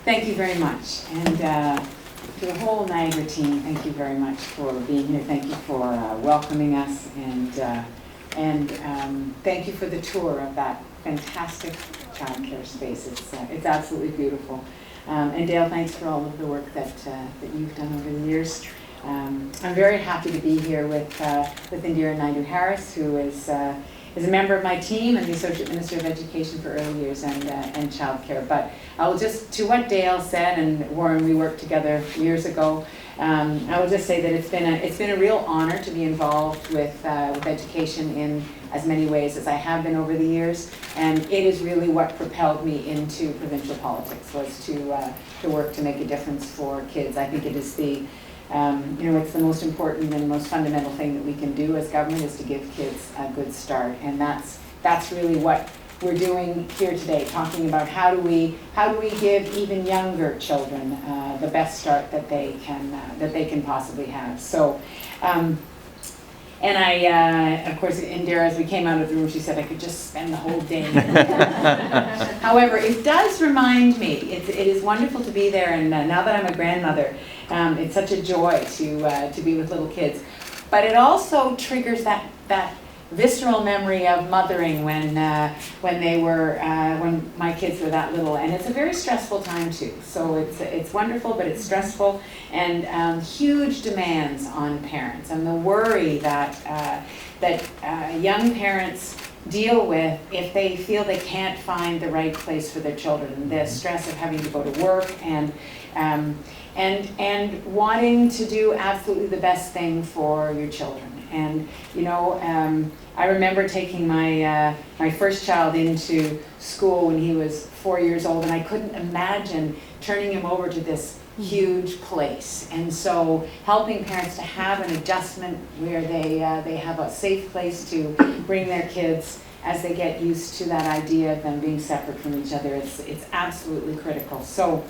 Thank you very much. And to the whole Niagara team, thank you very much for being here. Thank you for welcoming us, and thank you for the tour of that fantastic childcare space. It's absolutely beautiful. And Dale, thanks for all of the work that you've done over the years. I'm very happy to be here with Indira Naidu-Harris, who is a member of my team and the Associate Minister of Education for Early Years and Childcare. But I will just, to what Dale said, and Warren, we worked together years ago, I will just say that it's been a real honor to be involved with education in as many ways as I have been over the years, and it is really what propelled me into provincial politics, was to work to make a difference for kids. I think it is it's the most important and most fundamental thing that we can do as government, is to give kids a good start, and that's really what we're doing here today, talking about how do we give even younger children the best start that they can possibly have. So. And of course, Indira, as we came out of the room, she said I could just spend the whole day. However, it does remind me, it is wonderful to be there, and now that I'm a grandmother, it's such a joy to be with little kids. But it also triggers that visceral memory of mothering when my kids were that little, and it's a very stressful time too. So it's wonderful, but it's stressful, and huge demands on parents, and the worry that young parents deal with if they feel they can't find the right place for their children. The stress of having to go to work and wanting to do absolutely the best thing for your children. And I remember taking my first child into school when he was 4 years old, and I couldn't imagine turning him over to this huge place. And so helping parents to have an adjustment where they have a safe place to bring their kids as they get used to that idea of them being separate from each other, it's absolutely critical. So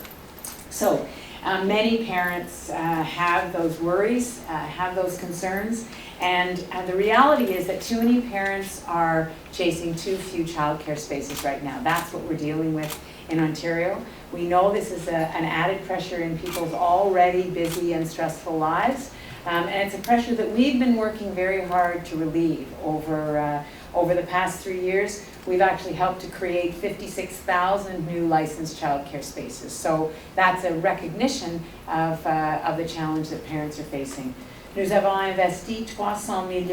many parents have those worries, have those concerns, and the reality is that too many parents are chasing too few childcare spaces right now. That's what we're dealing with in Ontario. We know this is an added pressure in people's already busy and stressful lives, and it's a pressure that we've been working very hard to relieve over the past 3 years. We've actually helped to create 56,000 new licensed childcare spaces. So that's a recognition of the challenge that parents are facing. Nous avons investi 300 000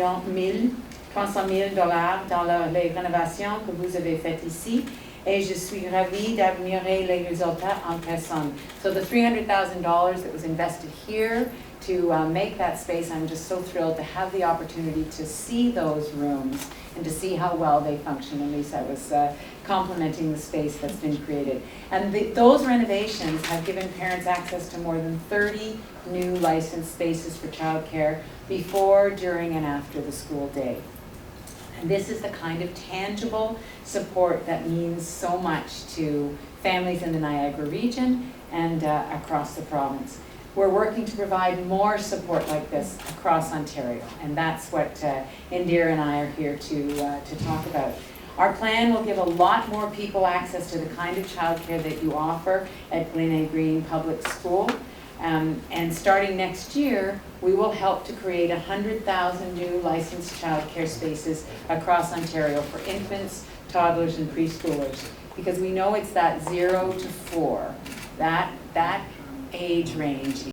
$ dans les rénovations que vous avez faites ici, et je suis ravie d'admirer les résultats en personne. So the $300,000 that was invested here to make that space, I'm just so thrilled to have the opportunity to see those rooms and to see how well they function. And Lisa was complimenting the space that's been created. And those renovations have given parents access to more than 30 new licensed spaces for childcare before, during, and after the school day. And this is the kind of tangible support that means so much to families in the Niagara region and across the province. We're working to provide more support like this across Ontario, and that's what Indira and I are here to talk about. Our plan will give a lot more people access to the kind of childcare that you offer at Glen Green Public School. And starting next year, we will help to create 100,000 new licensed childcare spaces across Ontario for infants, toddlers, and preschoolers, because we know it's that 0 to 4, that age range